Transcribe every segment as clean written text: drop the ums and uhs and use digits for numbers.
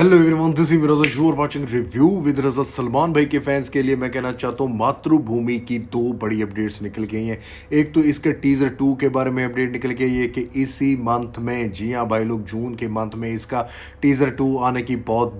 Hello everyone, this is Miraj, you are watching review with Raza. Salman भाई के fans के लिए मैं कहना चाहता हूँ मातृभूमि की दो बड़ी अपडेट्स निकल गई हैं। एक तो इसके टीजर 2 के बारे में अपडेट निकल गई है कि इसी मंथ में, जी हाँ भाई लोग, जून के मंथ में इसका टीजर 2 आने की बहुत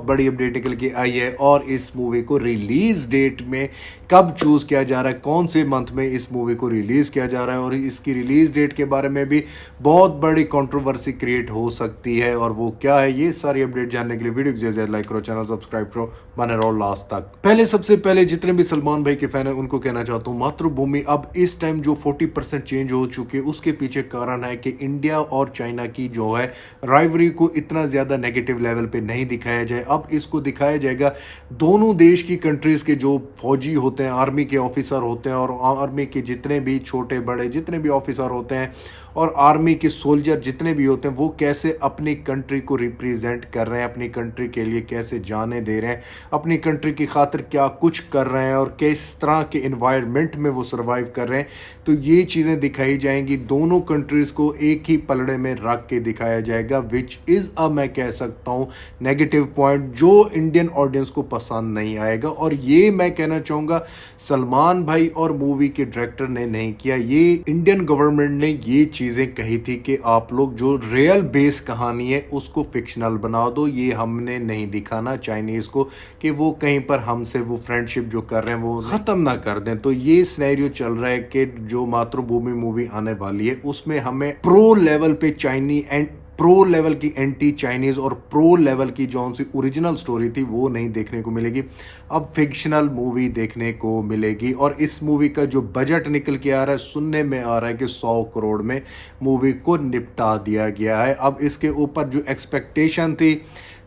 बड़ी अपडेट निकल के आई है। और इस मूवी को रिलीज डेट में कब चूज किया जा रहा है, कौन से मंथ में इस मूवी को रिलीज किया जा रहा है, और इसकी रिलीज डेट के बारे में भी बहुत बड़ी कंट्रोवर्सी क्रिएट हो सकती है। और वो क्या है, ये सारी अपडेट जानने के लिए वीडियो को जैसे लाइक करो, चैनल सब्सक्राइब करो, बने रहो लास्ट तक। सबसे पहले जितने भी सलमान भाई के फैन हैं उनको कहना चाहता हूँ, मातृभूमि अब इस टाइम जो 40% चेंज हो चुकी है, उसके पीछे कारण है कि इंडिया और चाइना की जो है राइवरी को इतना ज्यादा नेगेटिव लेवल पे नहीं दिखाया जाए। अब इसको दिखाया जाएगा दोनों देश की कंट्रीज के जो फौजी होते हैं, आर्मी के ऑफिसर होते हैं, और आर्मी के जितने भी छोटे बड़े जितने भी ऑफिसर होते हैं, और आर्मी के सोल्जर जितने भी होते हैं, वो कैसे अपनी कंट्री को रिप्रेजेंट कर रहे हैं, अपनी कंट्री के लिए कैसे जाने दे रहे हैं, अपनी कंट्री की खातिर क्या कुछ कर रहे हैं, और किस तरह के इन्वायरमेंट में वो सर्वाइव कर रहे हैं। तो ये चीज़ें दिखाई जाएंगी, दोनों कंट्रीज़ को एक ही पलड़े में रख के दिखाया जाएगा, विच इज़ मैं कह सकता हूँ नेगेटिव पॉइंट जो इंडियन ऑडियंस को पसंद नहीं आएगा। और ये मैं कहना चाहूँगा सलमान भाई और मूवी के डायरेक्टर ने नहीं किया, ये इंडियन गवर्नमेंट ने ये चीज़ें कही थी कि आप लोग जो रियल बेस कहानी है उसको फिक्शनल बना दो। ये हमने नहीं दिखाना चाइनीज़ को कि वो कहीं पर हमसे वो फ्रेंडशिप जो कर रहे हैं वो ख़त्म ना कर दें। तो ये सिनेरियो चल रहा है कि जो मातृभूमि मूवी आने वाली है उसमें हमें प्रो लेवल पे चाइनी एंड प्रो लेवल की एंटी चाइनीज और प्रो लेवल की जो सी ओरिजिनल स्टोरी थी वो नहीं देखने को मिलेगी, अब फिक्शनल मूवी देखने को मिलेगी। और इस मूवी का जो बजट निकल के आ रहा है, सुनने में आ रहा है कि 100 करोड़ में मूवी को निपटा दिया गया है। अब इसके ऊपर जो एक्सपेक्टेशन थी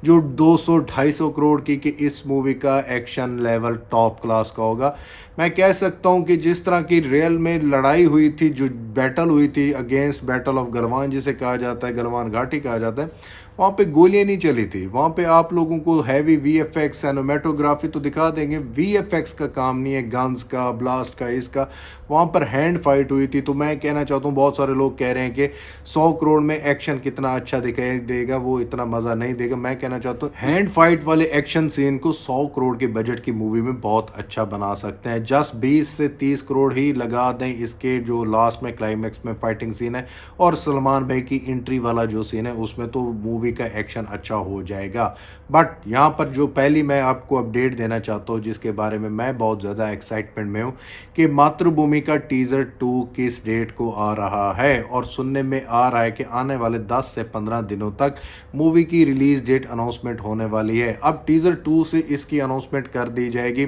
जो 200-250 करोड़ की कि इस मूवी का एक्शन लेवल टॉप क्लास का होगा, मैं कह सकता हूं कि जिस तरह की रियल में लड़ाई हुई थी, जो बैटल हुई थी अगेंस्ट बैटल ऑफ गलवान जिसे कहा जाता है, गलवान घाटी कहा जाता है, वहाँ पे गोलियां नहीं चली थी। वहाँ पे आप लोगों को हैवी वीएफएक्स सिनेमेटोग्राफी तो दिखा देंगे, वीएफएक्स का काम नहीं है, गन्स का, ब्लास्ट का, इसका। वहाँ पर हैंड फाइट हुई थी। तो मैं कहना चाहता हूँ, बहुत सारे लोग कह रहे हैं कि 100 करोड़ में एक्शन कितना अच्छा दिखाई देगा, वो इतना मज़ा नहीं देगा। मैं कहना चाहता हूँ हैंड फाइट वाले एक्शन सीन को 100 करोड़ के बजट की मूवी में बहुत अच्छा बना सकते हैं। जस्ट 20 से 30 करोड़ ही लगा दें इसके जो लास्ट में क्लाइमैक्स में फाइटिंग सीन है और सलमान भाई की एंट्री वाला जो सीन है, उसमें तो मूवी का एक्शन अच्छा हो जाएगा। बट यहाँ पर जो पहली मैं आपको अपडेट देना चाहता हूँ, जिसके बारे में मैं बहुत ज़्यादा एक्साइटमेंट में हूँ, कि मातृभूमि का टीजर 2 किस डेट को आ रहा है। और सुनने में आ रहा है कि आने वाले 10 से 15 दिनों तक मूवी की रिलीज डेट अनाउंसमेंट होने वाली है। अब टीजर 2 से इसकी अनाउंसमेंट कर दी जाएगी,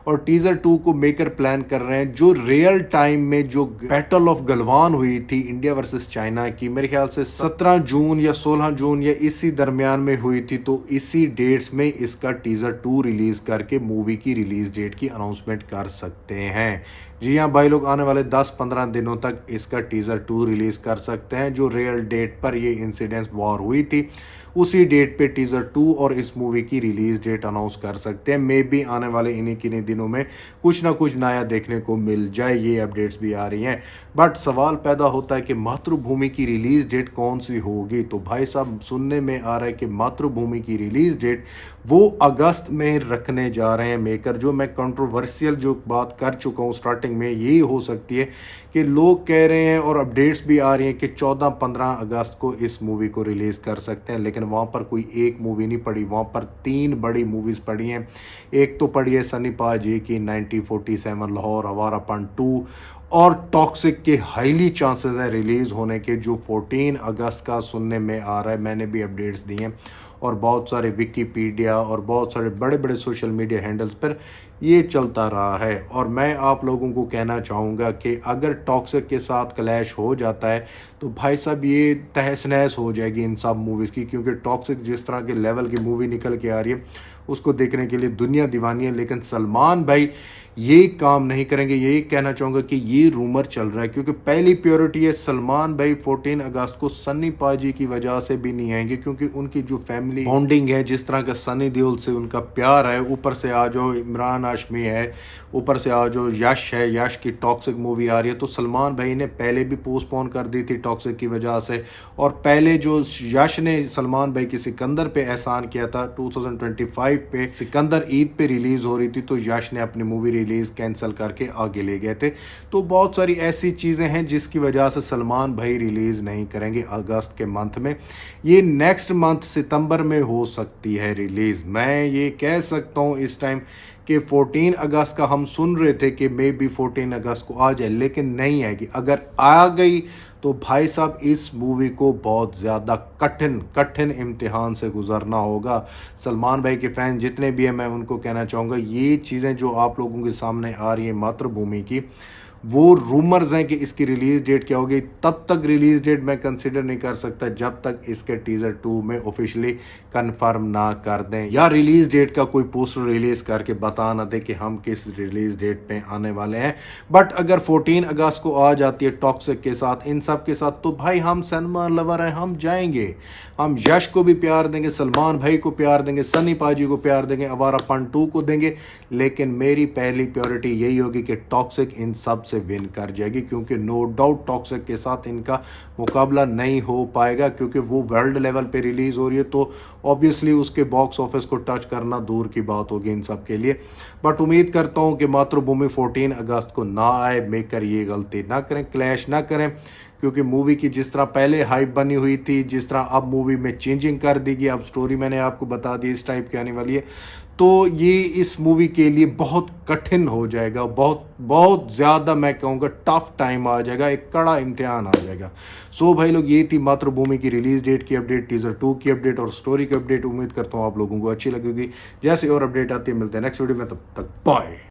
और टीजर 2 को मेकर प्लान कर रहे हैं जो रियल टाइम में जो बैटल ऑफ गलवान हुई थी इंडिया वर्सेस चाइना की, मेरे ख्याल से 17 जून या 16 जून या इसी दरमियान में हुई थी। तो इसी डेट्स में इसका टीजर 2 रिलीज करके मूवी की रिलीज डेट की अनाउंसमेंट कर सकते हैं। जी हाँ भाई लोग, आने वाले 10-15 दिनों तक इसका टीजर 2 रिलीज कर सकते हैं। जो रियल डेट पर ये इंसिडेंस वॉर हुई थी उसी डेट पे टीजर 2 और इस मूवी की रिलीज डेट अनाउंस कर सकते हैं। मे बी आने वाले इन्हीं किन्हीं दिनों में कुछ ना कुछ नया देखने को मिल जाए, ये अपडेट्स भी आ रही हैं। बट सवाल पैदा होता है कि मातृभूमि की रिलीज डेट कौन सी होगी। तो भाई साहब, सुनने में आ रहा है कि मातृभूमि की रिलीज डेट वो अगस्त में रखने जा रहे हैं मेकर। जो मैं कंट्रोवर्शियल जो बात कर चुका हूँ स्टार्टिंग में, यही हो सकती है कि लोग कह रहे हैं और अपडेट्स भी आ रही हैं कि 14-15 अगस्त को इस मूवी को रिलीज़ कर सकते हैं। लेकिन वहाँ पर कोई एक मूवी नहीं पड़ी, वहाँ पर 3 बड़ी मूवीज़ पड़ी हैं। एक तो पड़ी है सनी पाजी की 1947 लाहौर आवारापन 2, और टॉक्सिक के हाईली चांसेस हैं रिलीज़ होने के, जो 14 अगस्त का सुनने में आ रहा है। मैंने भी अपडेट्स दिए हैं और बहुत सारे विकीपीडिया और बहुत सारे बड़े बड़े सोशल मीडिया हैंडल्स पर ये चलता रहा है। और मैं आप लोगों को कहना चाहूँगा कि अगर टॉक्सिक के साथ क्लैश हो जाता है तो भाई साहब ये तहस नहस हो जाएगी इन सब मूवीज़ की, क्योंकि टॉक्सिक जिस तरह के लेवल की मूवी निकल के आ रही है उसको देखने के लिए दुनिया दीवानी है। लेकिन सलमान भाई ये काम नहीं करेंगे, यही कहना चाहूँगा कि ये रूमर चल रहा है, क्योंकि पहली प्योरिटी है सलमान भाई 14 अगस्त को सन्नी पाजी की वजह से भी नहीं आएंगे, क्योंकि उनकी जो फैमिली बॉन्डिंग है, जिस तरह का सनी देओल से उनका प्यार है, ऊपर से आ जाओ इमरान हाशमी है, ऊपर से जो यश है, यश की टॉक्सिक मूवी आ रही है, तो सलमान भाई ने पहले भी पोस्टपोन कर दी थी टॉक्सिक की वजह से। और पहले जो यश ने सलमान भाई की सिकंदर पे एहसान किया था 2025 पे, सिकंदर ईद पे रिलीज़ हो रही थी, तो यश ने अपनी मूवी रिलीज़ कैंसिल करके आगे ले गए थे। तो बहुत सारी ऐसी चीज़ें हैं जिसकी वजह से सलमान भाई रिलीज़ नहीं करेंगे अगस्त के मंथ में। ये नेक्स्ट मंथ सितंबर में हो सकती है रिलीज़। मैं ये कह सकता हूँ इस टाइम कि 14 अगस्त का हम सुन रहे थे कि मे बी 14 अगस्त को आ जाए, लेकिन नहीं आएगी। अगर आ गई तो भाई साहब इस मूवी को बहुत ज़्यादा कठिन कठिन इम्तिहान से गुजरना होगा। सलमान भाई के फ़ैन जितने भी हैं, मैं उनको कहना चाहूँगा, ये चीज़ें जो आप लोगों के सामने आ रही हैं मातृभूमि की, वो रूमर्स हैं कि इसकी रिलीज़ डेट क्या होगी। तब तक रिलीज़ डेट मैं कंसिडर नहीं कर सकता जब तक इसके टीज़र 2 में ऑफिशियली कंफर्म ना कर दें, या रिलीज़ डेट का कोई पोस्टर रिलीज़ करके बता ना दें कि हम किस रिलीज़ डेट पे आने वाले हैं। बट अगर 14 अगस्त को आ जाती है टॉक्सिक के साथ, इन सब के साथ, तो भाई हम सिनेमा लवर हैं, हम जाएंगे। हम यश को भी प्यार देंगे, सलमान भाई को प्यार देंगे, सनी पाजी को प्यार देंगे, आवारापन 2 को देंगे, लेकिन मेरी पहली प्रायोरिटी यही होगी कि टॉक्सिक इन सब से विन कर जाएगी, क्योंकि नो डाउट टॉक्सिक के साथ इनका मुकाबला नहीं हो पाएगा, क्योंकि वो वर्ल्ड लेवल पे रिलीज़ हो रही है, तो ऑब्वियसली उसके बॉक्स ऑफिस को टच करना दूर की बात होगी इन सब के लिए। बट उम्मीद करता हूँ कि मातृभूमि 14 अगस्त को ना आए, मेकर ये गलती ना करें, क्लैश ना करें, क्योंकि मूवी की जिस तरह पहले हाइप बनी हुई थी, जिस तरह अब मूवी में चेंजिंग कर दी गई, अब स्टोरी मैंने आपको बता दी इस टाइप की आने वाली है, तो ये इस मूवी के लिए बहुत कठिन हो जाएगा, बहुत बहुत ज़्यादा मैं कहूँगा टफ टाइम आ जाएगा, एक कड़ा इम्तिहान आ जाएगा। सो भाई लोग, ये थी मातृभूमि की रिलीज़ डेट की अपडेट, टीज़र 2 की अपडेट और स्टोरी की अपडेट। उम्मीद करता हूँ आप लोगों को अच्छी लगेगी। जैसे और अपडेट आती है मिलते हैं नेक्स्ट वीडियो में, तब तक बाय।